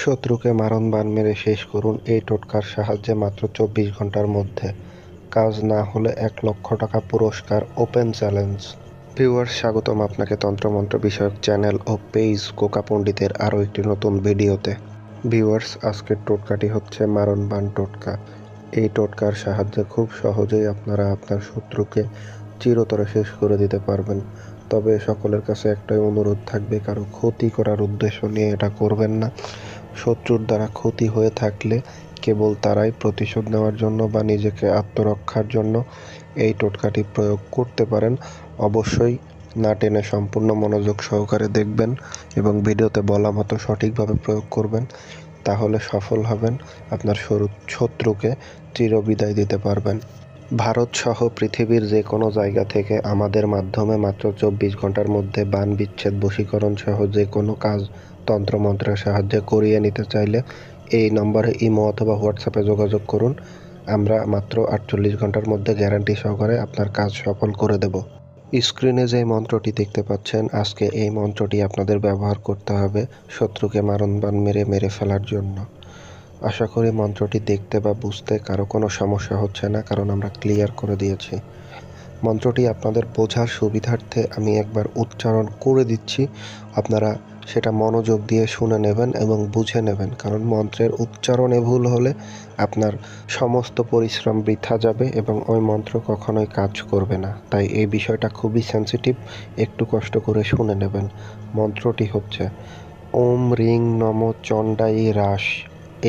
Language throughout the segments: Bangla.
শত্রুকে মারণ বাণ মেরে শেষ করুন এই টোটকার সাহায্যে মাত্র ২৪ ঘন্টার মধ্যে। কাজ না হলে ১ লক্ষ টাকা পুরস্কার ওপেন চ্যালেঞ্জ। ভিউয়ার্স, স্বাগতম আপনাকে তন্ত্রমন্ত্র বিষয়ক চ্যানেল ও পেজ কোকা পণ্ডিতের আরও একটি নতুন ভিডিওতে। ভিউয়ার্স, আজকের টোটকাটি হচ্ছে মারণ বাণ টোটকা। এই টোটকার সাহায্যে খুব সহজেই আপনারা আপনার শত্রুকে চিরতরে শেষ করে দিতে পারবেন। তবে সকলের কাছে একটাই অনুরোধ থাকবে, কারো ক্ষতি করার উদ্দেশ্য নিয়ে এটা করবেন না। শত্রুর দ্বারা ক্ষতি হয়ে থাকলে কেবল তারাই প্রতিশোধ নেওয়ার জন্য বা নিজেকে আত্মরক্ষার জন্য এই টোটকাটি প্রয়োগ করতে পারেন। অবশ্যই না টেনে সম্পূর্ণ মনোযোগ সহকারে দেখবেন এবং ভিডিওতে বলা মতো সঠিকভাবে প্রয়োগ করবেন, তাহলে সফল হবেন, আপনার শত্রুকে চিরবিদায় দিতে পারবেন। ভারত সহ পৃথিবীর যে কোনো জায়গা থেকে আমাদের মাধ্যমে মাত্র ২৪ ঘন্টার মধ্যে বাণ বিচ্ছেদ, বশীকরণ সহ যে কোনো কাজ তন্ত্রমন্ত্রের সাহায্যে করিয়ে নিতে চাইলে এই নম্বরে ইমো অথবা হোয়াটসঅ্যাপে যোগাযোগ করুন। আমরা মাত্র ৪৮ ঘন্টার মধ্যে গ্যারান্টি সহকারে আপনার কাজ সফল করে দেব। স্ক্রিনে যে মন্ত্রটি দেখতে পাচ্ছেন, আজকে এই মন্ত্রটি আপনাদের ব্যবহার করতে হবে শত্রুকে মারণ বাণ মেরে ফেলার জন্য। আশা করি মন্ত্রটি দেখতে বা বুঝতে কারো কোনো সমস্যা হচ্ছে না, কারণ আমরা ক্লিয়ার করে দিয়েছি। মন্ত্রটি আপনাদের বোঝার সুবিধার্থে আমি একবার উচ্চারণ করে দিচ্ছি, আপনারা সেটা মনোযোগ দিয়ে শুনে নেবেন এবং বুঝে নেবেন, কারণ মন্ত্রের উচ্চারণে ভুল হলে আপনার সমস্ত পরিশ্রম বৃথা যাবে এবং ওই মন্ত্র কখনোই কাজ করবে না। তাই এই বিষয়টা খুবই সেন্সিটিভ, একটু কষ্ট করে শুনে নেবেন। মন্ত্রটি হচ্ছে ওম রিং নম চণ্ডাই রাস।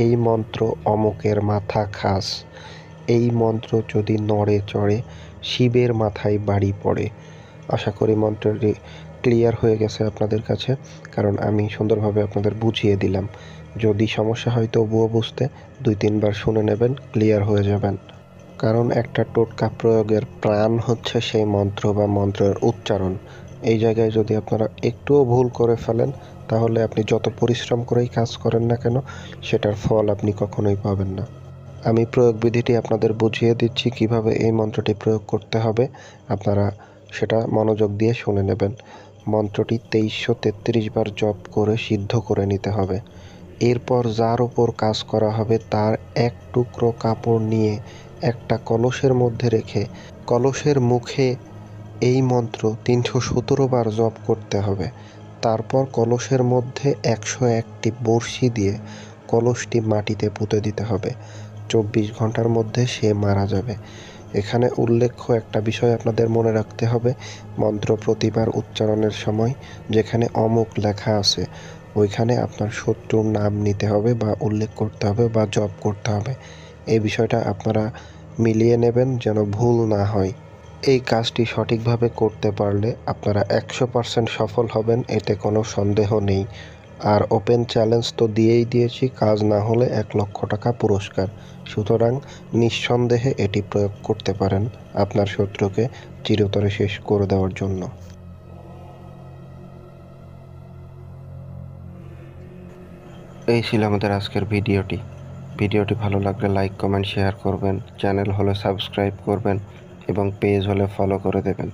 এই মন্ত্র অমুকের মাথা খাস। এই মন্ত্র যদি নড়ে চড়ে শিবের মাথায় বাড়ি পড়ে। আশা করি মন্ত্রটি ক্লিয়ার হয়ে গেছে আপনাদের কাছে, কারণ আমি সুন্দরভাবে আপনাদের বুঝিয়ে দিলাম। যদি সমস্যা হয় তবুও বুঝতে ২-৩ বার শুনে নেবেন, ক্লিয়ার হয়ে যাবেন। কারণ একটা টোটকা প্রয়োগের প্রাণ হচ্ছে সেই মন্ত্র বা মন্ত্রের উচ্চারণ। এই জায়গায় যদি আপনারা একটুও ভুল করে ফেলেন, তাহলে আপনি যত পরিশ্রম করেই কাজ করেন না কেন, সেটার ফল আপনি কখনোই পাবেন না। আমি প্রয়োগ বিধিটি আপনাদের বুঝিয়ে দিচ্ছি কিভাবে এই মন্ত্রটি প্রয়োগ করতে হবে, আপনারা সেটা মনোযোগ দিয়ে শুনে নেবেন। মন্ত্রটি ২৩৩৩ বার জপ করে সিদ্ধ করে নিতে হবে। এরপর যার ওপর কাজ করা হবে তার ১ টুকরো কাপড় নিয়ে একটা কলসের মধ্যে রেখে কলসের মুখে এই মন্ত্র ৩১৭ বার জপ করতে হবে। তারপর কলসের মধ্যে ১০১টি বড়শি দিয়ে কলসটি মাটিতে পুঁতে দিতে হবে। ২৪ ঘন্টার মধ্যে সে মারা যাবে। এখানে উল্লেখ্য একটা বিষয় আপনাদের মনে রাখতে হবে, মন্ত্র প্রতিবার উচ্চারণের সময় যেখানে অমুক লেখা আছে ওইখানে আপনার শত্রুর নাম নিতে হবে বা উল্লেখ করতে হবে বা জপ করতে হবে। এই বিষয়টা আপনারা মিলিয়ে নেবেন যেন ভুল না হয়। এই কাজটি সঠিকভাবে করতে পারলে আপনারা ১০০% সফল হবেন, এতে কোনো সন্দেহ নেই। আর ওপেন চ্যালেঞ্জ তো দিয়েছি, কাজ না হলে ১ লক্ষ টাকা পুরস্কার। সুতরাং নিঃসন্দেহে এটি প্রয়োগ করতে পারেন আপনার শত্রুকে চিরতরে শেষ করে দেওয়ার জন্য। এই ছিল আমাদের আজকের ভিডিওটি। ভিডিওটি ভালো লাগলে লাইক, কমেন্ট, শেয়ার করবেন। চ্যানেল হলে সাবস্ক্রাইব করবেন এবং পেজ হলে ফলো করে দেবেন।